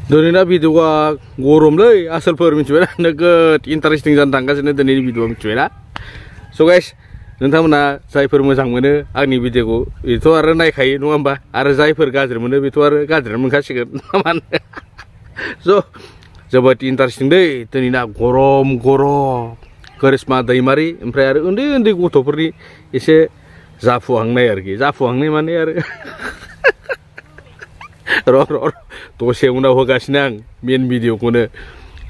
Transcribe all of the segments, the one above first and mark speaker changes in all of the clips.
Speaker 1: दिनैना भिडिअआ गरमलै आसोलफोर मिथिबाय ना नोगोद इन्टारेस्टिं जानो थांगासिनो दिनैनि भिडिअआ मिथिबाय ना स' गाइस नोंथांमोना जायफोर मोजां मोनो आंनि भिडिअखौ बेथ' आरो नायखायो नङा होमबा आरो जायफोर गाज्रि मोनो बेथ' आरो गाज्रियानो मोनखासिगोन मानो स' जोबोद इन्टारेस्टिं दै दिनैना गरम करिश्मा दैमारि ओमफ्राय आरो उन्दै उन्दै गथ'फोरनि एसे जाफुहांनाय आरोखि जाफुहांनाय माने आरो र' दसे उनाव होगासिनो आं मेन भिडिअखौनो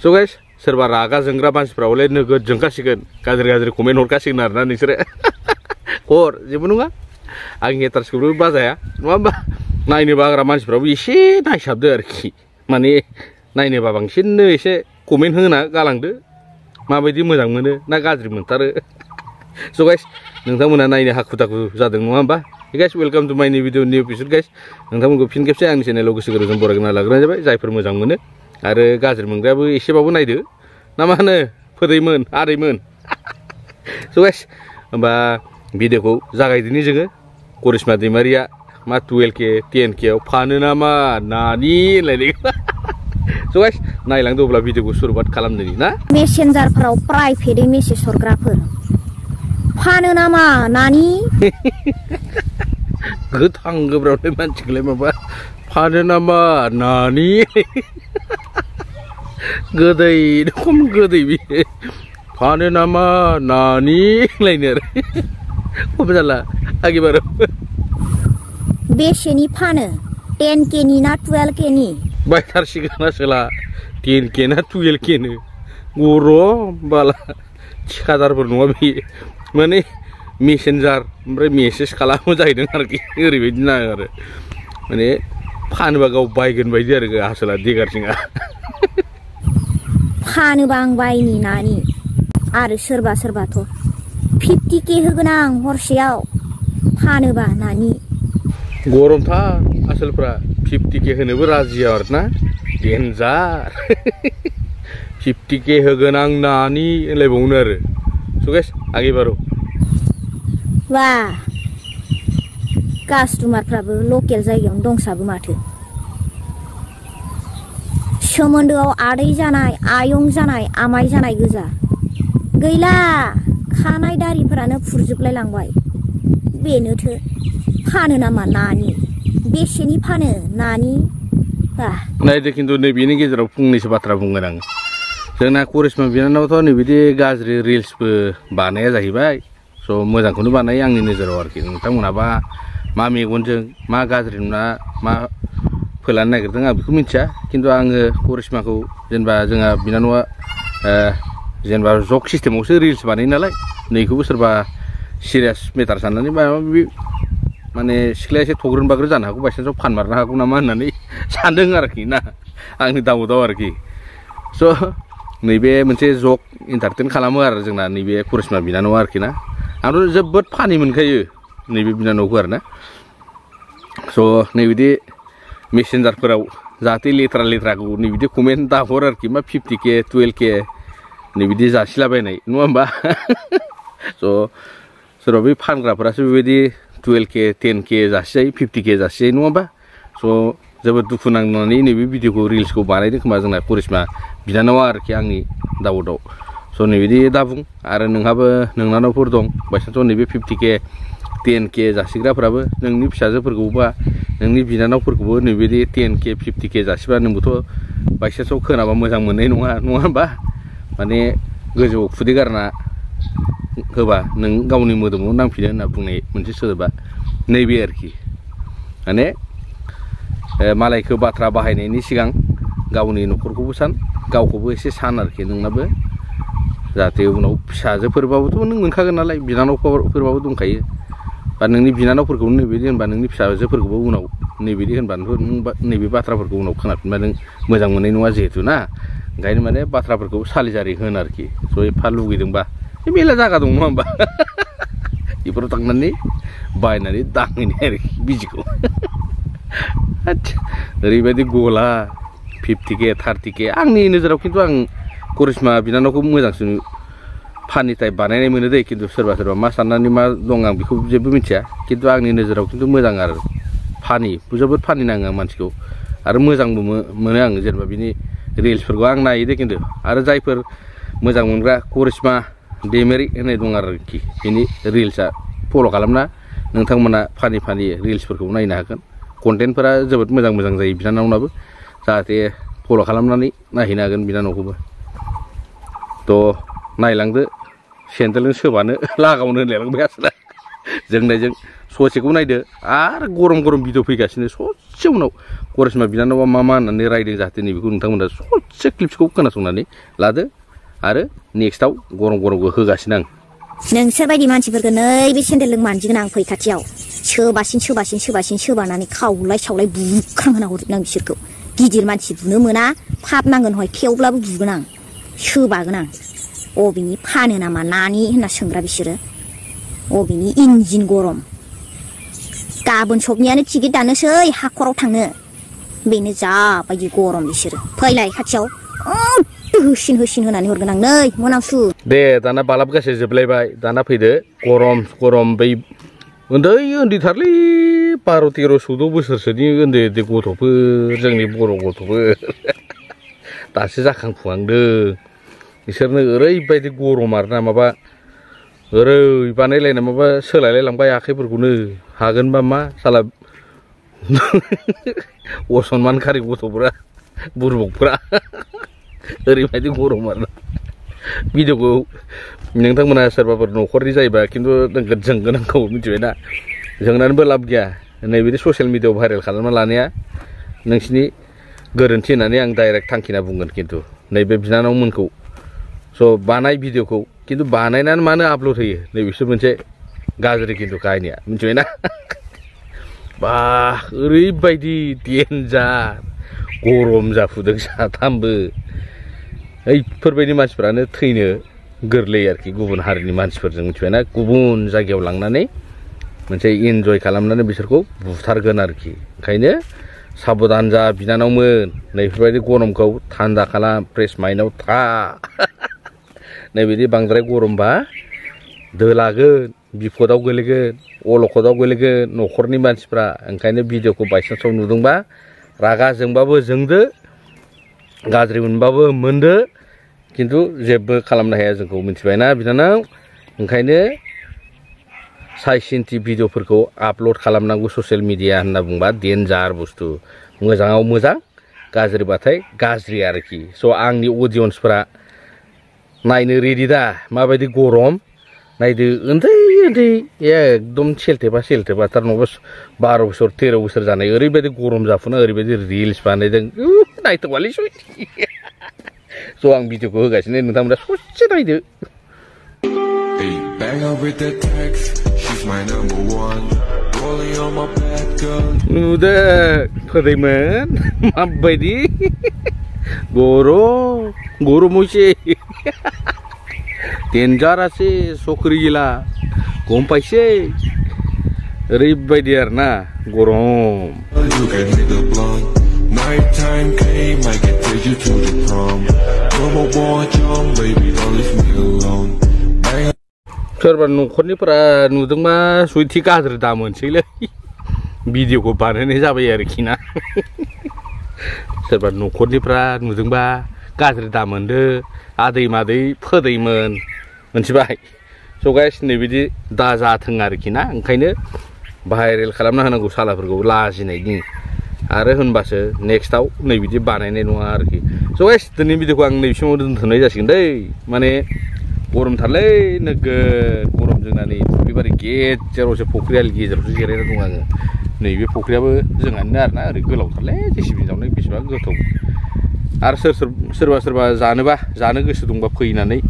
Speaker 1: स' गाइस सोरबा रागा जोंग्रा मानसिफ्रा हले नोगोद जोंखासिगोन गाज्रि कमेन्ट हरखासिगोन आरोना नोंसोरो हर जेबो नङा आं हेटार्सखौबो बाजाया नङा होमबा नायनो बाग्रा मानसिफ्राबो एसे नायसाबदो आरोखि माने नायनोबा बांसिननो एसे कमेन्ट होना गालांदो माबायदि मोजां मोनो ना गाज्रि मोनथारो स' गाइस नोंथांमोना नायनो हाखु दाखु जादों नङा होमबा गाइस वेलकाम टु माय भिडिअ निउ एपिसड गाइस नोंथांमोनखौ फिन खेबसे आंनि चेनेलाव गोसो गोरबोजों बरायना लाग्रोनाय जाबाय जायफोर मोजां मोनो आरो गाज्रि मोनग्रायाबो एसेबाबो नायदो ना मा होनो फोदैमोन आदैमोन स' गाइस होमबा भिडिअखौ जागायदिनि जोङो करिश्मा दैमारिया मा 12K 10K आव फानो नामा नानि होनलायनाय स' गाइस नायलांदो अब्ला भिडिअखौ सुरुवात खालामदोनि ना
Speaker 2: मेसेन्जारफोराव प्राइभेटयै मेसेज हरग्राफोर फानो नामा नानि
Speaker 1: गोथां गोब्राबलाय मानसिखौलाय माबा फानो नामा नानि गोदै खम गोदै बियो फानो नामा नानि लायनो आरो खम जाला आगे बारो
Speaker 2: बेसेनि फानो 10K नि ना 12K नि
Speaker 1: बायथारसिगोन आसोला 10K ना 12K नो गरम बाला थिखादारफोर नङा बे माने मेसेन्जार ओमफ्राय मेसेज खालामो जाहैदों आरोखि ओरैबायदि ना आरो माने फानोबा गाव बायगोन बायदि आरो आसोला देगारसिङा
Speaker 2: फानोबा आं बायनि नानि आरो सोरबा सोरबाथ' 50K होगोन आं हरसेयाव फानोबा नानि
Speaker 1: गरमथार आसोलफ्रा 50K होनोबो राजि आरोना डेन्जार 50K होगोन आं नानि होनलायबावनो आरो स' गाइस आगे बारो
Speaker 2: बा कास्टमारफ्राबो लकेल जायगायावनो दंसाबो माथो सोमोन्दोआव आदै जानाय आयं जानाय आमाय जानाय गोजा गैला खानाय दारिफोरानो फुरजोबलाय लांबाय बेनोथो फानो नामा नानि बेसेनि फानो नानि बा
Speaker 1: नायदो खिन्थु नैबेनि गेजेराव फंनैसो बाथ्रा बुंगोन आं जोंना करिश्मा बिनानावथ' नैबिदि गाज्रि रिल्सबो बानाया जाहैबाय स' मोजांखौनो बानायो आंनि नोजोराव आरोखि नोंथांमोनाबा मा मेगनजों मा गाज्रि नुना मा फोलानो नागिरदों आं बेखौ मिथिया खिन्थु आङो करिश्माखौ जेनेबा जोंहा बिनानावा जेनेबा जक सिस्टेमावसो रिल्स बानायो नालाय नैखौबो सोरबा सिरियास मेटार साननानै माबा माबि माने सिख्लाया एसे थग्रोन बाग्रो जानो हागौ बायसान्सआव फानमारनो हागौ नामा होननानै सानदों आरोखि ना आंनि दाउदाव आरोखि स' नैबे मोनसे जक इन्टारटेन खालामो आरो जोंना नैबे करिश्मा बिनानावा आरोखि ना आंथ' जोबोद फानि मोनखायो नैबे बिनानावखौ आरो ना स' नैबिदि मेसेन्जारफोराव जाहाथे लेथ्राखौ नैबिदि कमेन्ट दाहर आरोखि मा 50K 12K नैबिदि जासिलाबायनाय नङा होमबा स' सोरबा बै फानग्राफोरासो बेबायदि 12K 10K जासिजायो 50K जासिजायो नङा होमबा स' जोबोद दुखु नांनानै नैबे भिडिअखौ रिल्सखौ बानायदों खोमा जोंना करिश्मा बिनानावा आरोखि आंनि दाउदाव स' नैबिदि दाबुं आरो नोंहाबो नोंनानावफोर दं बायसान्सआव नैबे 50K 10K जासिग्राफोराबो नोंनि फिसाजोफोरखौबा नोंनि बिनानावफोरखौबो नैबिदि 10K 50K जासिबा नोंबोथ' बायसान्सआव खोनाबा मोजां मोननाय नङा होमबा माने गोजौआव खुदै गारना होबा नों गावनि मोदोमाव नांफिनो होनना बुंनाय मोनसे सोदोबा नैबे आरोखि माने मालायखौ बाथ्रा बाहायनायनि सिगां गावनि न'खरखौबो सान गावखौबो एसे सान आरोखि नोंनाबो जाहाथे उनाव फिसाजोफोरबाबोथ' नों मोनखागोन नालाय बिनानावफोरबाबो दंखायो बा नोंनि बिनानावफोरखौ नैबिदि होनबा नोंनि फिसाजोफोरखौबो उनाव नैबिदि होनबानोथ' नों नैबे बाथ्राफोरखौ उनाव खोनाफिनबा नों मोजां मोननाय नङा जिहेथु ना ओंखायनो माने बाथ्राफोरखौ सालिजारि होन आरोखि स' एफा लुगैदोंबा मेला जागा दं नङा होमबा बेफोराव थांनानै बायनानै दांहैनाय आरोखि बिजिखौ ओरैबायदि गला 50K 30K आंनि नोजोराव खिन्थु आं करिश्मा बिनानावखौ मोजांसो फानि टाइप बानायनाय मोनो दै खिन्थु सोरबा सोरबा मा साननानै मा दं आं बेखौ जेबो मिथिया खिन्थु आंनि नोजोराव खिन्थु मोजां आरो फानि जोबोद फानि नाङो आं मानसिखौ आरो मोजांबो मोनो आं जेनेबा बिनि रिल्सफोरखौ आं नायो दे खिन्थु आरो जायफोर मोजां मोनग्रा करिश्मा दैमारि होननाय दं आरोखि बिनि रिल्सआ फल' खालामना नोंथांमोना फानि रिल्सफोरखौ नायनो हागोन कन्टेन्टफोरा जोबोद मोजां जायो बिनानावनाबो जाहाथे फल' खालामनानै नायहैनो हागोन बिनानावखौबो थ' नायलांदो सेन्देलजों सोबानो लागावनो होनलायलांबाय आसोला जोंनायजों ससेखौ नायदो आरो गरम भिडिअ फैगासिनो ससे उनाव करिश्मा बिनानावा मा होननानै रायदों जाहाथे नैबेखौ नोंथांमोना ससे क्लिप्सखौ खोनासंनानै लादो आरो नेक्स्टआव गरमखौ होगासिनो आं
Speaker 2: नोंसोर बायदि मानसिफोरखौ नैबे सेन्देलजों मानजिगोन आं फै खाथियाव सोबासिन खावलाय सावलाय बुख्रांहोना हरगोन आं बिसोरखौ गिदिर मानसि बुनो मोना फाप नांगोन हय थेवब्लाबो बुगोन आं सोबागोन आं अबेनि फानो नामा नानि होनना सोंग्रा बिसोरो अबेनि इन्जिन गरम गाबोन सबनियानो टिकेट दानोसै हाखराव थांनो बेनो जाबायदि गरम बिसोरो फैलाय खाथियाव होसिन होनानै हरगोन आं नै मनावसु
Speaker 1: दे दाना बालाब गासै जोबलायबाय दाना फैदो गरम बै उन्दैथारलै 12-13-14 बोसोरसोनि उन्दै गथ'फोर जोंनि बर' गथ'फोर दासो जाखांफुहांदों बिसोरनो ओरैबायदि गरम आरोना माबा ओरै बानायलायना माबा सोलायलायलांबाय आखाइफोरखौनो हागोनबा मा साला असनमानखारि गथ'फोरा बुरबकफोरा ओरैबायदि गरम आरोना भिडिअखौ नोंथांमोना सोरबाफोर न'खरनि जायोबा खिन्थु नोगोद जोंगोन आंखौ मिथिबायना जोंनानैबो लाब गैया नैबिदि ससियेल मिडियाआव भाइरेल खालामना लानाया नोंसिनि गोरोन्थि होननानै आं डाइरेक्ट थांखिना बुंगोन खिन्थु नैबे बिनानावमोनखौ स' बानाय भिडिअखौ खिन्थु बानायनानै मानो आपल'ड होयो नैबेसो मोनसे गाज्रि खिन्थु काहिनिया मिथिबायना बा ओरैबायदि डेन्जार गरम जाफुदों साथामबो ओइफोरबायदि मानसिफ्रानो थैनो गोरलै आरोखि गुबुन हारिनि मानसिफोरजों मिथिबायना गुबुन जायगायाव लांनानै मोनसे इन्जय खालामनानै बिसोरखौ बुथारगोन आरोखि ओंखायनो साबधान जा बिनानावमोन नैफोरबायदि गरमखौ थान्दा खालाम फ्रेश माइन्डआव था नैबिदि बांद्राय गरमबा दोलागोन बिपदआव गोलैगोन अलखदाव गोलैगोन न'खरनि मानसिफ्रा ओंखायनो भिडिअखौ बायसान्सआव नुदोंबा रागा जोंबाबो जोंदो गाज्रि मोनबाबो मोनदो खिन्थु जेबो खालामनो हाया जोंखौ मिथिबायना बिनानाव ओंखायनो साइसिन्थि भिडिअफोरखौ आपल'ड खालामनांगौ ससियेल मिडिया होनना बुंबा डेन्जार बुस्थु मोजाङाव मोजां गाज्रिबाथाय गाज्रि आरोखि स' आंनि अडियन्सफोरा नायनो रेडि दा माबायदि गरम नायदो उन्दै एकदम सेलथेबा थार नङाबा 12 बोसोर 13 बोसोर जानाय ओरैबायदि गरम जाफुना ओरैबायदि रिल्स बानायदों नायथ'वालै स' आं भिडिअखौ होगासिनो नोंथांमोना ससे नायदो नुदो फोदैमोन माबायदि गरम हयसे डेन्जारासै सख्रि गिला गम पाइसे ओरैबायदि आरोना गरम सोरबा न'खरनिफोरा नुदोंबा सुइथि गाज्रि दा मोनसैलै भिडिअखौ बानायनाय जाबाय आरोखि ना सोरबा न'खरनिफ्रा नुदोंबा गाज्रि दा मोनदो आदै मादै फोदैमोन मोनथिबाय स' गाइस नैबिदि दा जाथों आरोखि ना ओंखायनो भाइरेल खालामना होनांगौ सालाफोरखौ लाजिनायनि आरो होनबासो नेक्स्टआव नैबिदि बानायनाय नङा आरोखि स' गाइस दिनैनि भिडिअखौ आं नैबेसिमाव दोनथ'नाय जासिगोन दै माने गरमथारलै नोगोद गरम जोंना नै फुख्रिबारि गेजेरावसो फुख्रिया गेजेरावसो जिरायना दं आङो नैबे फुख्रियाबो जोंहानिनो आरोना ओरै गोलावथारलै जेसिबि जावनाय बेसेबां गोथौ आरो सोरबा जानो गोसो दंबा फैनानै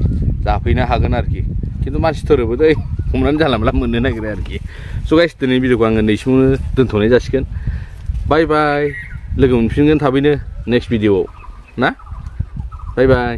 Speaker 1: जाफैनो हागोन आरोखि खिन्थु मानसि थोरोबो दै हमनानै जानला मोनला मोननो नागिरो आरोखि स' गाइस दिनैनि भिडिअखौ आङो नैसिमावनो दोनथ'नाय जासिगोन बाय बाय लोगो मोनफिनगोन थाबैनो नेक्स्ट भिडिअआव ना बाय बाय